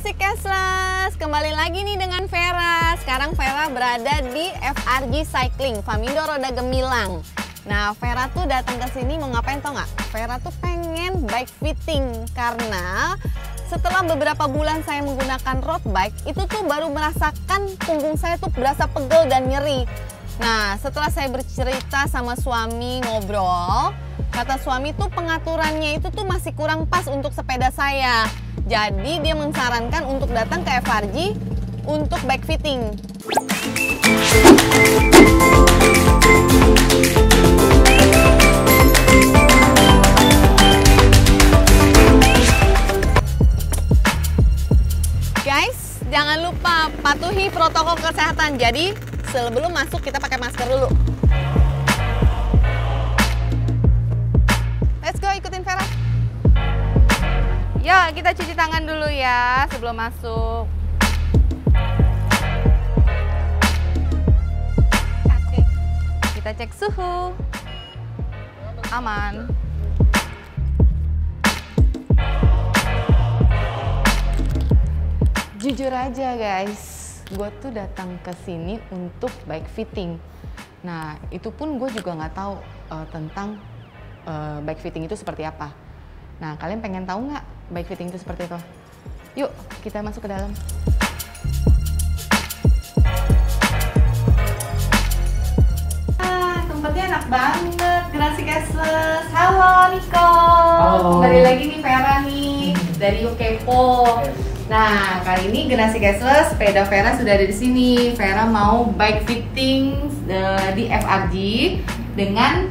generasi cashless, kembali lagi nih dengan Vera. Sekarang Vera berada di FRG Cycling, Famindo Roda Gemilang. Nah, Vera tuh datang ke sini mau ngapain tau nggak? Vera tuh pengen bike fitting karena setelah beberapa bulan saya menggunakan road bike, itu tuh baru merasakan punggung saya tuh berasa pegel dan nyeri. Nah, setelah saya bercerita sama suami ngobrol, kata suami tuh pengaturannya itu tuh masih kurang pas untuk sepeda saya. Jadi dia mensarankan untuk datang ke FRG untuk bike fitting. Guys, jangan lupa patuhi protokol kesehatan. Jadi sebelum masuk kita pakai masker dulu. Let's go, ikutin Vera. Yuk, kita cuci tangan dulu ya sebelum masuk. Oke. Kita cek suhu. Aman. Jujur aja guys, gue tuh datang ke sini untuk bike fitting. Nah, itu pun gue juga nggak tahu tentang bike fitting itu seperti apa. Nah, kalian pengen tahu nggak bike fitting itu seperti itu? Yuk, kita masuk ke dalam. Tempatnya enak banget, generasi cashless. Halo Niko. Halo. Kembali lagi nih Vera nih dari Ukepo. Nah, kali ini generasi cashless, sepeda Vera sudah ada di sini. Vera mau bike fitting di FRG dengan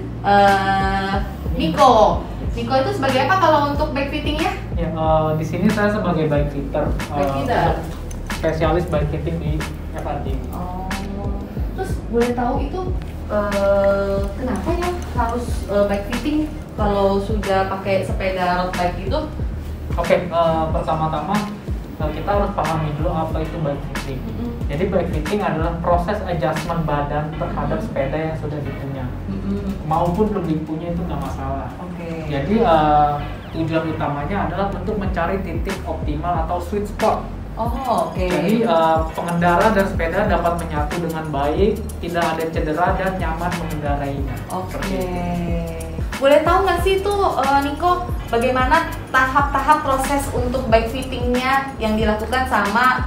Niko. Niko itu sebagai apa kalau untuk bike fittingnya? Ya, di sini saya sebagai bike fitter, spesialis bike fitting di FRG. Oh, terus boleh tahu itu kenapa ya harus bike fitting kalau sudah pakai sepeda road bike gitu? Oke, pertama-tama kita harus pahami dulu apa itu bike fitting. Jadi bike fitting adalah proses adjustment badan terhadap sepeda yang sudah dipunya. Maupun lebih punya itu nggak masalah. Jadi tujuan utamanya adalah untuk mencari titik optimal atau sweet spot. Jadi pengendara dan sepeda dapat menyatu dengan baik, tidak ada cedera dan nyaman mengendarainya. Boleh tahu nggak sih itu Niko, bagaimana tahap-tahap proses untuk bike fittingnya yang dilakukan sama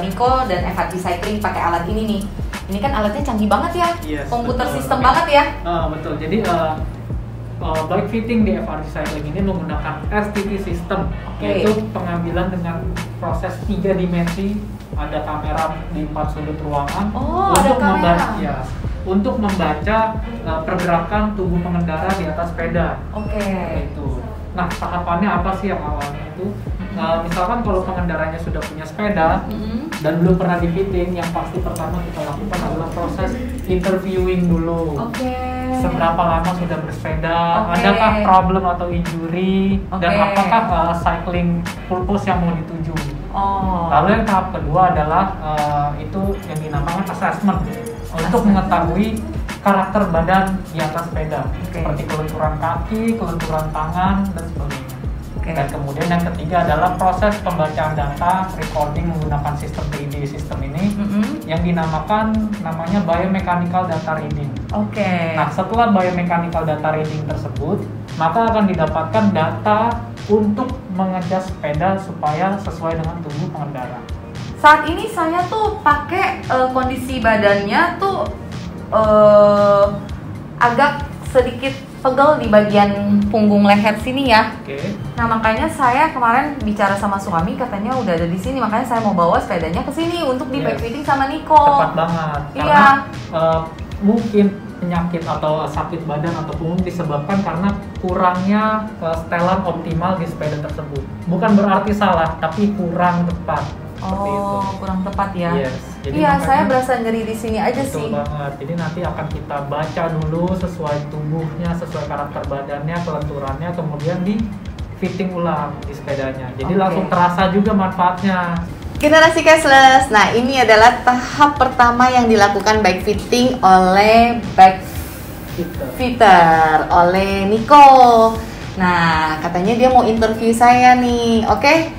Niko dan FRG Cycling pakai alat ini nih? Ini kan alatnya canggih banget ya, Yes, komputer betul. sistem banget ya. Betul. Jadi bike fitting di FRG Cycling ini menggunakan STT system, yaitu pengambilan dengan proses 3 dimensi. Ada kamera di 4 sudut ruangan untuk membaca pergerakan tubuh pengendara di atas sepeda. Itu. Nah, tahapannya apa sih yang awalnya itu? Misalkan kalau pengendaranya sudah punya sepeda dan belum pernah di fitting, yang pasti pertama kita lakukan adalah proses interviewing dulu. Seberapa lama sudah bersepeda, adakah problem atau injury, dan apakah cycling purpose yang mau dituju. Lalu yang tahap kedua adalah itu yang dinamakan assessment untuk mengetahui karakter badan di atas sepeda, seperti kelenturan kaki, kelenturan tangan, dan sebagainya. Dan kemudian yang ketiga adalah proses pembacaan data, recording menggunakan sistem 3D system ini yang namanya biomechanical data reading. Nah, setelah biomechanical data reading tersebut, maka akan didapatkan data untuk mengejas sepeda supaya sesuai dengan tubuh pengendara. Saat ini saya tuh pakai kondisi badannya tuh agak sedikit pegel di bagian punggung leher sini ya. Nah, makanya saya kemarin bicara sama suami, katanya udah ada di sini, makanya saya mau bawa sepedanya ke sini untuk di bike fitting sama Niko. Tepat banget. Karena mungkin penyakit atau sakit badan atau punggung disebabkan karena kurangnya setelan optimal di sepeda tersebut. Bukan berarti salah, tapi kurang tepat. Kurang tepat ya. Jadi saya berasa nyeri di sini aja sih. Betul banget. Jadi nanti akan kita baca dulu sesuai tubuhnya, sesuai karakter badannya, kelenturannya, kemudian di fitting ulang di sepedanya. Jadi langsung terasa juga manfaatnya. Generasi cashless. Nah, ini adalah tahap pertama yang dilakukan bike fitting oleh bike fitter oleh Niko. Nah, katanya dia mau interview saya nih. Oke.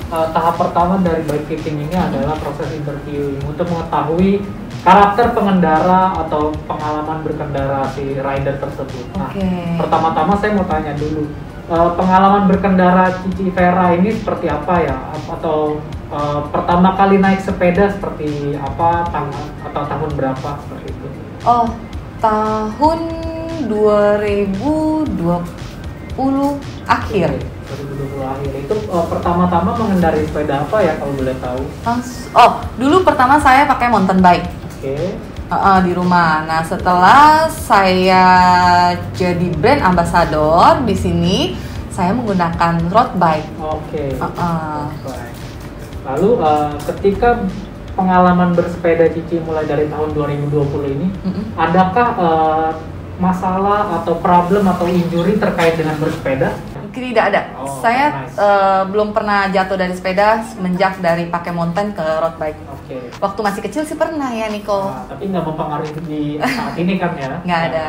tahap pertama dari bike fitting ini adalah proses interviewing untuk mengetahui karakter pengendara atau pengalaman berkendara si rider tersebut. Nah, pertama-tama saya mau tanya dulu, pengalaman berkendara Cici Vera ini seperti apa ya? Atau pertama kali naik sepeda seperti apa, atau tahun berapa seperti itu? Oh, tahun 2020 akhir. 2020 akhir itu pertama-tama mengendarai sepeda apa ya kalau boleh tahu? Dulu pertama saya pakai mountain bike. Di rumah. Nah, setelah saya jadi brand ambassador di sini, saya menggunakan road bike. Lalu ketika pengalaman bersepeda Cici mulai dari tahun 2020 ini, adakah masalah atau problem atau injury terkait dengan bersepeda? Tidak ada. Saya belum pernah jatuh dari sepeda semenjak dari pakai mountain ke road bike. Waktu masih kecil sih pernah ya, Niko. Tapi nggak mempengaruhi di saat ini kan ya? Nggak ada.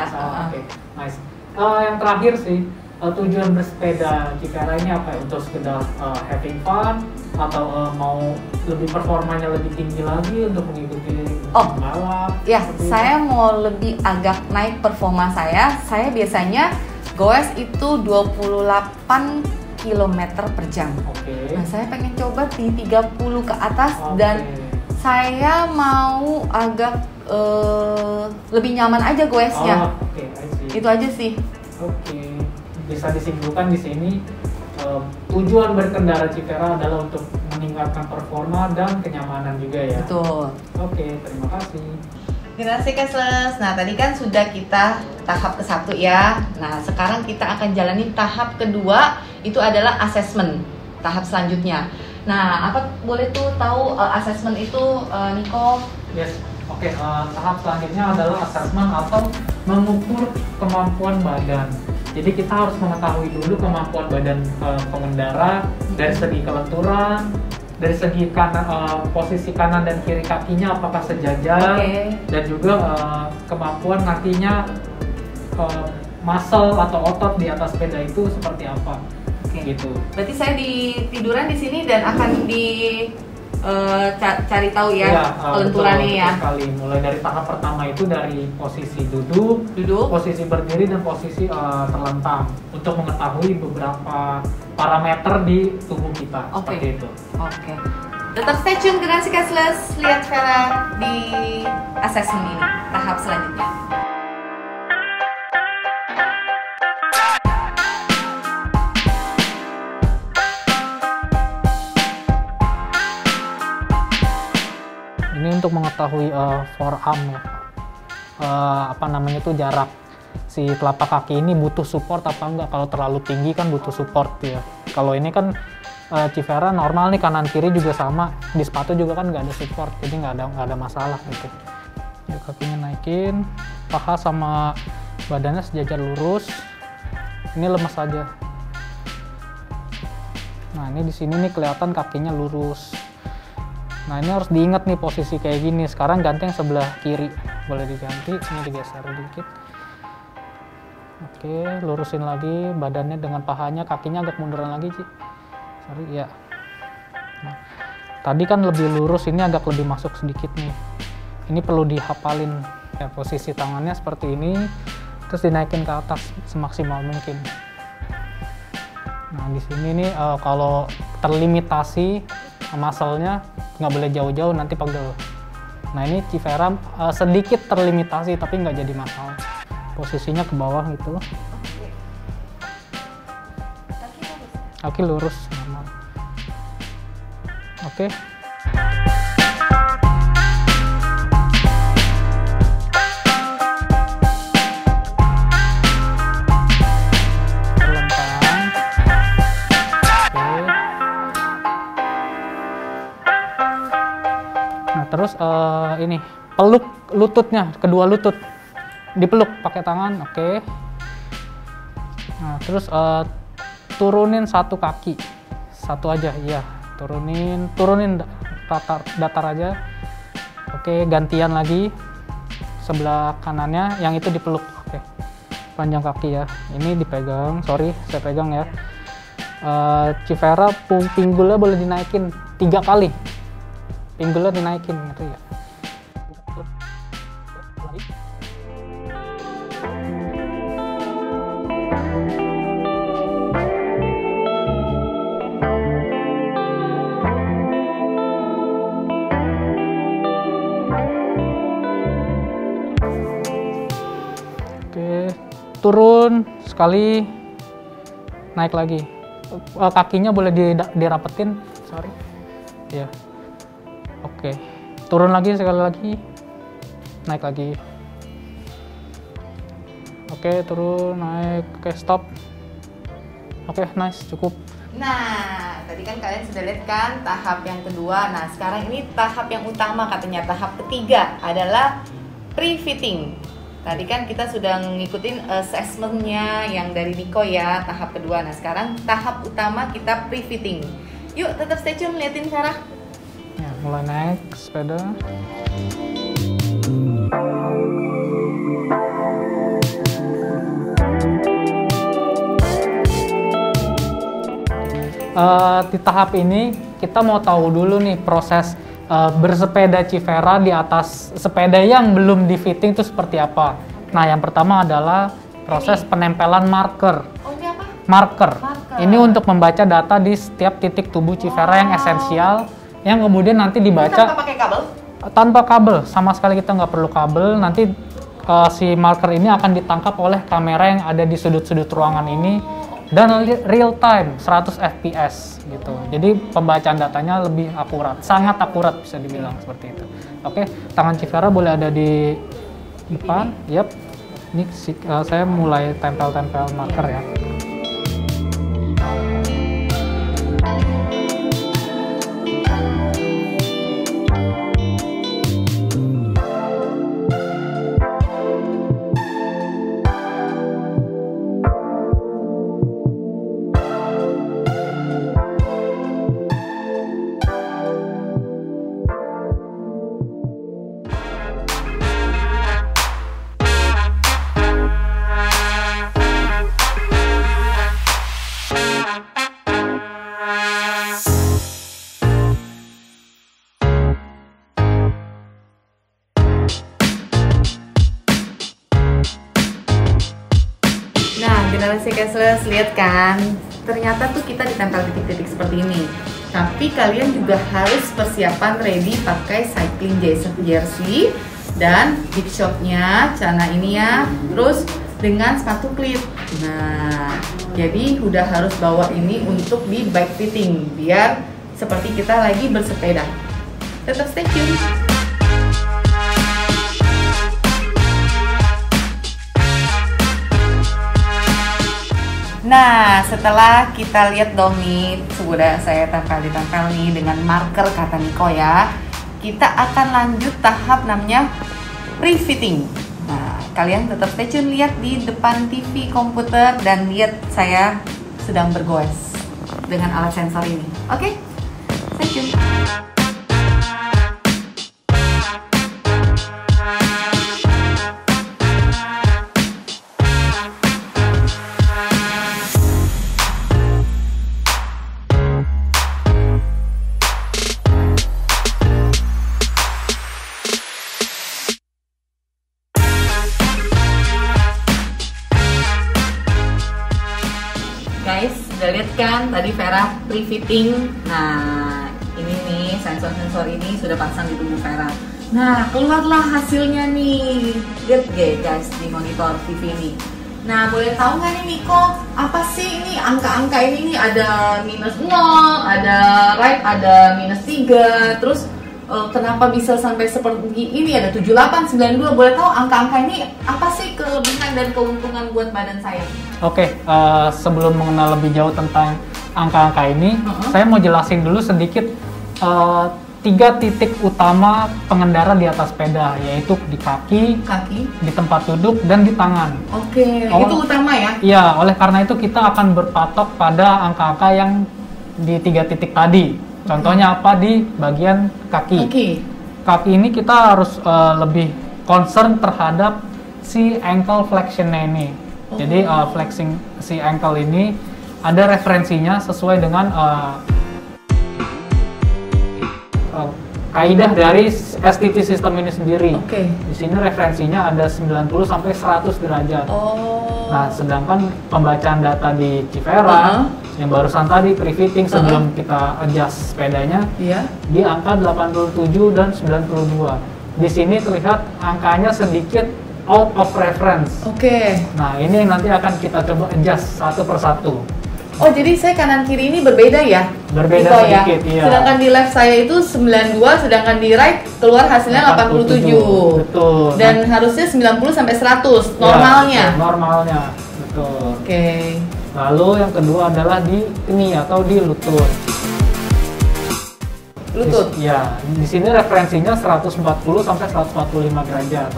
Nice. Yang terakhir sih, tujuan bersepeda Cici Vera ini apa? Untuk sekedar having fun atau mau lebih performanya lebih tinggi lagi untuk mengikuti balap? Ya, saya mau lebih agak naik performa saya. Saya biasanya goes itu 28 km per jam. Nah, saya pengen coba di 30 ke atas dan saya mau agak lebih nyaman aja goesnya. Itu aja sih. Bisa disimpulkan di sini tujuan berkendara Cici Vera adalah untuk meningkatkan performa dan kenyamanan juga ya. Betul. Terima kasih. Generasi cashless. Nah, tadi kan sudah kita tahap ke-1 ya. Nah, sekarang kita akan jalani tahap kedua, itu adalah assessment, tahap selanjutnya. Nah, apa boleh tuh tahu assessment itu, Niko? Yes. Tahap selanjutnya adalah assessment atau mengukur kemampuan badan. Jadi kita harus mengetahui dulu kemampuan badan pengendara dari segi kelenturan, dari segi posisi kanan dan kiri kakinya apakah sejajar, dan juga kemampuan nantinya muscle atau otot di atas sepeda itu seperti apa. Gitu. Berarti saya tiduran di sini dan akan cari tahu ya, kelenturannya ya. Sekali. Mulai dari tahap pertama itu dari posisi duduk, posisi berdiri dan posisi terlentang untuk mengetahui beberapa parameter di tubuh kita. Seperti itu. Tetap stay tune Generasi Cashless, lihat Vera di assessment ini, tahap selanjutnya. Ini untuk mengetahui forearm ya, jarak si telapak kaki ini butuh support apa enggak. Kalau terlalu tinggi kan butuh support ya. Kalau ini kan Cici Vera normal nih, kanan kiri juga sama, di sepatu juga kan nggak ada support, jadi nggak ada masalah gitu. Jadi kakinya naikin, paha sama badannya sejajar lurus. Ini lemas aja. Nah, ini di sini nih kelihatan kakinya lurus. Nah, ini harus diingat nih posisi kayak gini. Sekarang ganti yang sebelah kiri, boleh diganti, ini digeser dikit. Lurusin lagi badannya dengan pahanya, kakinya agak munduran lagi, Ci. Sorry ya. Nah, tadi kan lebih lurus, ini agak lebih masuk sedikit nih. Ini perlu dihafalin ya, posisi tangannya seperti ini, terus dinaikin ke atas semaksimal mungkin. Nah, di sini nih kalau terlimitasi muscle-nya nggak boleh jauh-jauh, nanti pegel. Nah, ini Cici Vera sedikit terlimitasi tapi nggak jadi masalah. Posisinya ke bawah gitu. Kaki lurus normal. Terus ini peluk lututnya, kedua lutut dipeluk pakai tangan. Nah, terus turunin satu kaki, satu aja, iya, turunin datar aja. Gantian lagi sebelah kanannya, yang itu dipeluk. Panjang kaki ya, ini dipegang, sorry saya pegang ya. Civera pinggulnya boleh dinaikin 3 kali. Pinggulnya dinaikin, ngerti ya? Oke, turun sekali, naik lagi. Kakinya boleh dirapetin, sorry. Ya. Oke. Turun lagi sekali lagi. Naik lagi. Oke, turun, naik. Oke, stop. Oke, nice, cukup. Nah, tadi kan kalian sudah lihat kan tahap yang kedua. Nah, sekarang ini tahap yang utama katanya. Tahap ketiga adalah pre-fitting. Tadi kan kita sudah ngikutin assessment-nya yang dari Niko ya, tahap kedua. Nah, sekarang tahap utama kita pre-fitting. Yuk, tetap stay tune, liatin Vera. Ya, mulai naik sepeda. Di tahap ini kita mau tahu dulu nih proses bersepeda Civera di atas sepeda yang belum di fitting itu seperti apa. Nah, yang pertama adalah proses penempelan marker. Oh, ini apa? Marker. Ini untuk membaca data di setiap titik tubuh Civera yang esensial, yang kemudian nanti dibaca tanpa pakai kabel? Tanpa kabel, sama sekali kita nggak perlu kabel. Nanti si marker ini akan ditangkap oleh kamera yang ada di sudut-sudut ruangan ini, dan real time 100 fps gitu. Jadi pembacaan datanya lebih akurat, sangat akurat bisa dibilang seperti itu. Oke, tangan Civera boleh ada di depan. Yap. Ini saya mulai tempel-tempel marker ya. Generasi cashless, lihat kan, ternyata tuh kita ditempel titik-titik seperti ini. Tapi kalian juga harus persiapan ready pakai cycling jersey dan big shotnya, celana ini ya, terus dengan sepatu klip. Nah, jadi udah harus bawa ini untuk di bike fitting biar seperti kita lagi bersepeda. Tetap stay tune. Nah, setelah kita lihat dong nih, sudah saya tempel nih dengan marker kata Niko ya. Kita akan lanjut tahap namanya pre-fitting. Nah, kalian tetap stay tune, lihat di depan TV komputer dan lihat saya sedang bergoes dengan alat sensor ini. Oke? Stay tune. Guys, udah lihat kan tadi Vera pre-fitting. Nah, ini nih sensor-sensor ini sudah pasang di tubuh Vera. Nah, keluarlah hasilnya nih. Lihat guys di monitor TV ini. Nah, boleh tahu nggak nih Niko, apa sih ini angka-angka ini nih? Ada minus 0, ada right, ada minus 3, terus kenapa bisa sampai seperti ini, ada 78, 92. Boleh tahu angka-angka ini apa sih kelebihan dan keuntungan buat badan saya? Oke, sebelum mengenal lebih jauh tentang angka-angka ini, saya mau jelasin dulu sedikit 3 titik utama pengendara di atas sepeda, yaitu di kaki, di tempat duduk, dan di tangan. Oke, itu utama ya? Iya, oleh karena itu kita akan berpatok pada angka-angka yang di 3 titik tadi. Contohnya apa di bagian kaki. Kaki ini kita harus lebih concern terhadap si ankle flexion-nya ini. Jadi flexing si ankle ini ada referensinya sesuai dengan kaidah dari STT system ini sendiri. Di sini referensinya ada 90 sampai 100 derajat. Nah, sedangkan pembacaan data di Cifera yang barusan tadi pre-fitting sebelum kita adjust sepedanya di angka 87 dan 92. Di sini terlihat angkanya sedikit out of reference. Nah, ini yang nanti akan kita coba adjust satu persatu. Oh, jadi saya kanan kiri ini berbeda ya? Berbeda gitu sedikit, ya? Sedangkan di left saya itu 92, sedangkan di right keluar hasilnya 87. Betul. Dan harusnya 90 sampai 100 normalnya. Ya, normalnya, betul. Lalu yang kedua adalah di ini atau di lutut. Di sini referensinya 140 sampai 145 derajat.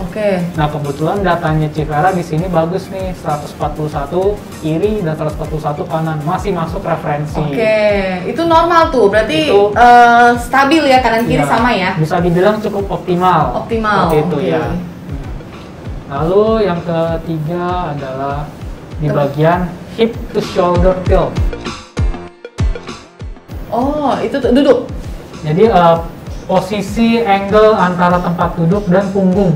Nah, kebetulan datanya Cifera di sini bagus nih, 141 kiri dan 141 kanan, masih masuk referensi. Itu normal tuh, berarti itu, stabil ya, kanan kiri sama ya? Bisa dibilang cukup optimal. Seperti itu ya. Lalu yang ketiga adalah di bagian hip to shoulder tilt. Oh, itu duduk. Jadi posisi angle antara tempat duduk dan punggung.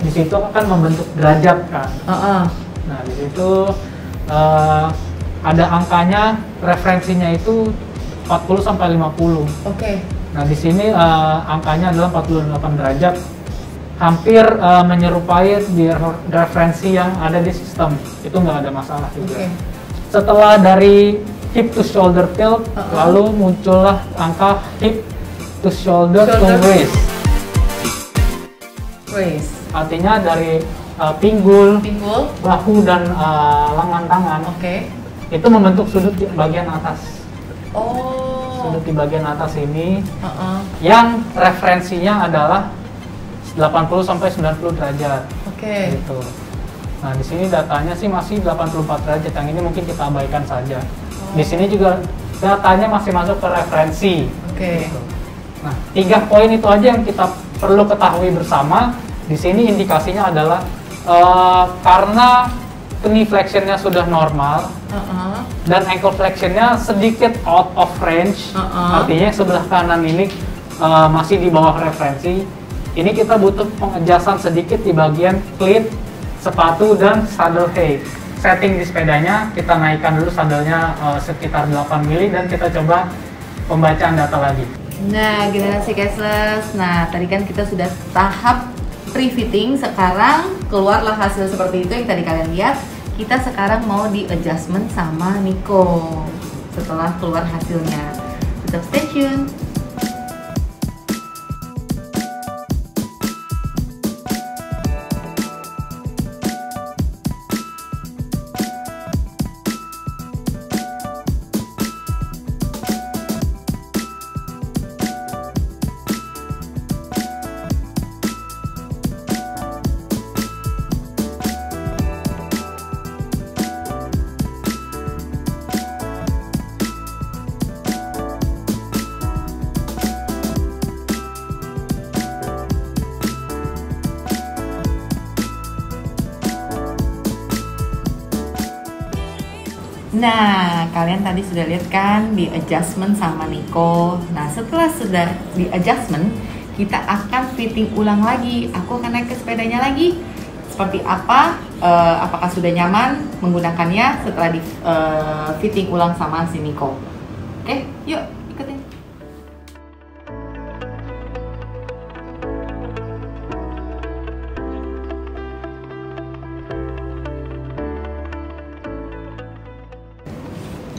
Di situ akan membentuk derajat kan. Nah, di situ ada angkanya, referensinya itu 40 sampai 50. Nah, di sini angkanya adalah 48 derajat. Hampir menyerupai di referensi yang ada di sistem. Itu nggak ada masalah juga. Setelah dari hip to shoulder tilt, lalu muncullah angka hip to shoulder to waist. Artinya dari pinggul, bahu dan lengan tangan itu membentuk sudut di bagian atas. Sudut di bagian atas ini yang referensinya adalah 80 sampai 90 derajat. Gitu. Nah, di sini datanya sih masih 84 derajat. Yang ini mungkin kita abaikan saja. Di sini juga datanya masih masuk ke referensi. Gitu. Nah, 3 poin itu aja yang kita perlu ketahui bersama. Di sini indikasinya adalah karena knee flexionnya sudah normal dan ankle flexionnya sedikit out of range, artinya sebelah kanan ini masih di bawah referensi. Ini kita butuh pengejasan sedikit di bagian cleat, sepatu, dan saddle height. Setting di sepedanya, kita naikkan dulu saddlenya sekitar 8 mili dan kita coba pembacaan data lagi. Nah, gimana sih cashless? Nah, tadi kan kita sudah tahap pre-fitting, sekarang keluarlah hasil seperti itu yang tadi kalian lihat. Kita sekarang mau di adjustment sama Nico setelah keluar hasilnya. Tetap stay tune. Nah, kalian tadi sudah lihat kan di adjustment sama Nico. Nah, setelah sudah di adjustment, kita akan fitting ulang lagi. Aku akan naik ke sepedanya lagi. Seperti apa? Apakah sudah nyaman menggunakannya setelah di fitting ulang sama si Nico? Oke, yuk ikutin.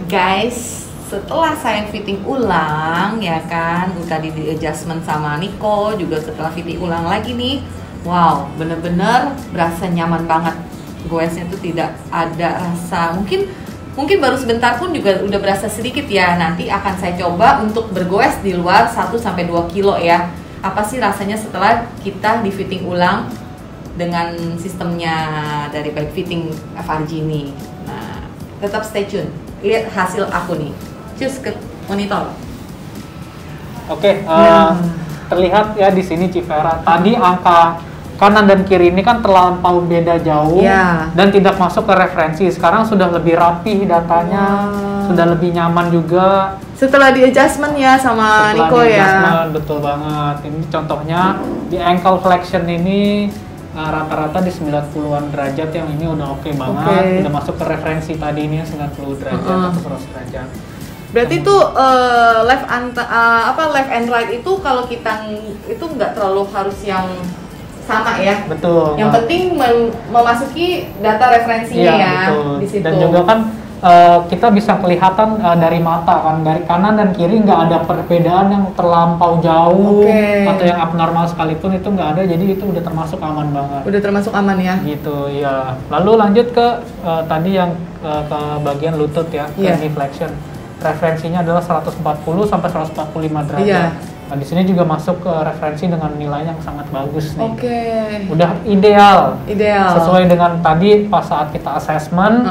Guys, setelah saya fitting ulang ya kan, tadi di adjustment sama Nico, juga setelah fitting ulang lagi nih, wow, bener-bener berasa nyaman banget. Goesnya tuh tidak ada rasa, mungkin baru sebentar pun juga udah berasa sedikit ya. Nanti akan saya coba untuk bergoes di luar 1-2 kilo ya. Apa sih rasanya setelah kita di fitting ulang dengan sistemnya dari bike fitting FRG ini. Nah, tetap stay tune. Lihat hasil aku nih, cus ke monitor. Oke, terlihat ya di sini Cifera. Tadi angka kanan dan kiri ini kan terlampau beda jauh dan tidak masuk ke referensi. Sekarang sudah lebih rapi datanya, sudah lebih nyaman juga. Setelah di adjustment ya sama Niko ya. Betul banget. Ini contohnya di ankle flexion ini rata-rata di 90-an derajat, yang ini udah oke banget. Udah masuk ke referensi tadi ini 90 derajat atau 100 derajat. Berarti itu left and right itu kalau kita itu nggak terlalu harus yang sama ya. Betul. Yang penting memasuki data referensinya ya. Betul. Di situ. Dan juga kan kita bisa kelihatan dari mata kan, dari kanan dan kiri nggak ada perbedaan yang terlampau jauh atau yang abnormal sekalipun, itu nggak ada. Jadi itu udah termasuk aman banget. Udah termasuk aman ya. Gitu ya. Lalu lanjut ke tadi yang ke bagian lutut ya, knee flexion. Referensinya adalah 140 sampai 145 derajat. Nah, di sini juga masuk ke referensi dengan nilai yang sangat bagus nih. Udah ideal. Sesuai dengan tadi pas saat kita assessment,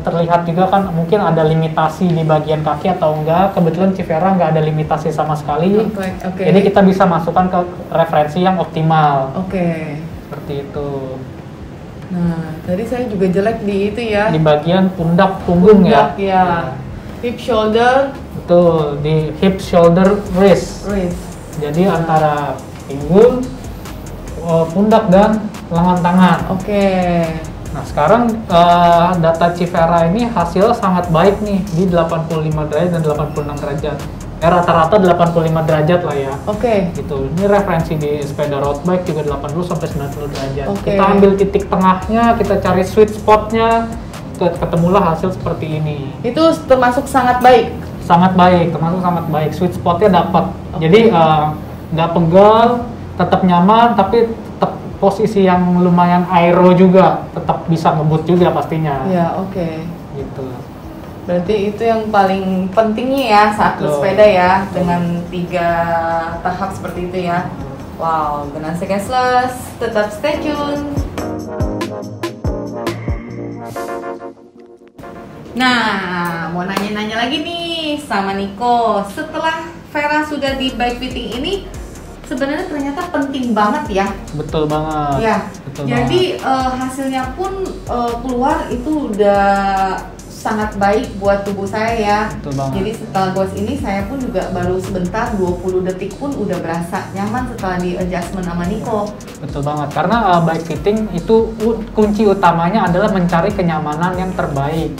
terlihat juga kan mungkin ada limitasi di bagian kaki atau enggak. Kebetulan Civera nggak ada limitasi sama sekali. Jadi kita bisa masukkan ke referensi yang optimal. Seperti itu. Nah, tadi saya juga jelek di itu ya. Di bagian pundak punggung ya. Hip shoulder. Betul, di hip shoulder wrist. Jadi antara pinggul, pundak dan lengan tangan. Nah, sekarang data Civera ini hasil sangat baik nih di 85 derajat dan 86 derajat. Rata-rata 85 derajat lah ya. Gitu. Ini referensi di sepeda road bike juga 80 sampai 90 derajat. Kita ambil titik tengahnya, kita cari sweet spotnya, ketemulah hasil seperti ini. Itu termasuk sangat baik. Termasuk sangat baik. Sweet spotnya dapat. Jadi nggak pegal, tetap nyaman, tapi tetap posisi yang lumayan aero juga, tetap bisa ngebut juga pastinya. Gitu. Berarti itu yang paling pentingnya ya saat bersepeda ya, dengan 3 tahap seperti itu ya. Wow, Ganassi Cashless, tetap stay tune. Nah, mau nanya-nanya lagi nih sama Niko. Setelah Vera sudah di bike fitting ini, sebenarnya ternyata penting banget ya. Betul banget. Jadi hasilnya pun keluar itu udah sangat baik buat tubuh saya ya. Jadi setelah goes ini saya pun juga baru sebentar 20 detik pun udah berasa nyaman setelah di adjustment sama Niko. Betul banget, karena bike fitting itu kunci utamanya adalah mencari kenyamanan yang terbaik.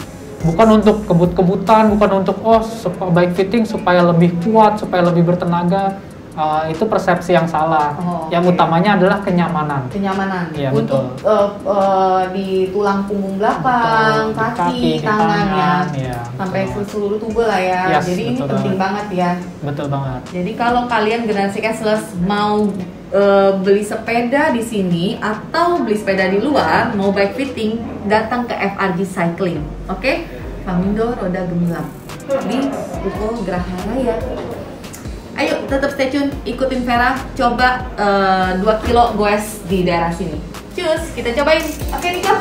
Bukan untuk kebut-kebutan, bukan untuk bike fitting supaya lebih kuat, supaya lebih bertenaga. Itu persepsi yang salah. Yang utamanya adalah kenyamanan. Ya, untuk di tulang punggung belakang, kaki, tangan ya, sampai seluruh tubuh lah ya. Jadi ini penting banget ya. Betul banget. Jadi kalau kalian Ganassi Cashless mau beli sepeda di sini atau beli sepeda di luar, mau bike fitting, datang ke FRG Cycling. Famindo Roda Gemilang di Ruko Geraha Raya. Ayo tetap stay tune, ikutin Vera, coba 2 kilo goes di daerah sini. Cus, kita cobain. Niko.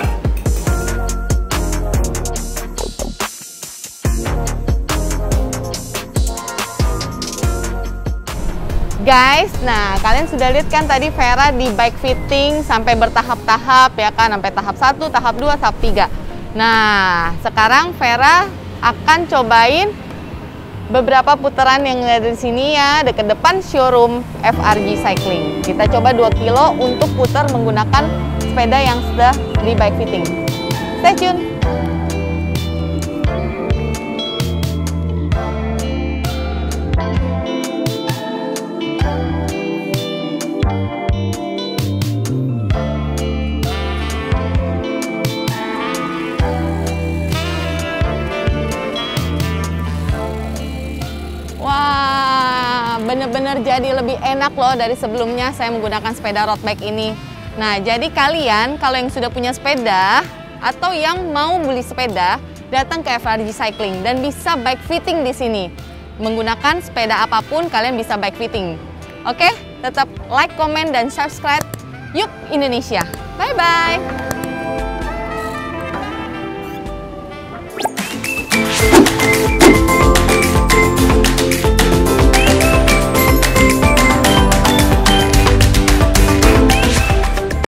Guys, nah kalian sudah lihat kan tadi Vera di bike fitting sampai bertahap-tahap ya kan, sampai tahap 1, tahap 2, tahap 3. Nah, sekarang Vera akan cobain beberapa putaran yang ada di sini ya, dekat depan showroom FRG Cycling. Kita coba 2 kilo untuk putar menggunakan sepeda yang sudah di bike fitting. Stay tune. Bener-bener jadi lebih enak loh dari sebelumnya saya menggunakan sepeda road bike ini. Nah, jadi kalian kalau yang sudah punya sepeda atau yang mau beli sepeda, datang ke FRG Cycling dan bisa bike fitting di sini. Menggunakan sepeda apapun kalian bisa bike fitting. Oke, tetap like, comment, dan subscribe. Yuk Indonesia. Bye-bye.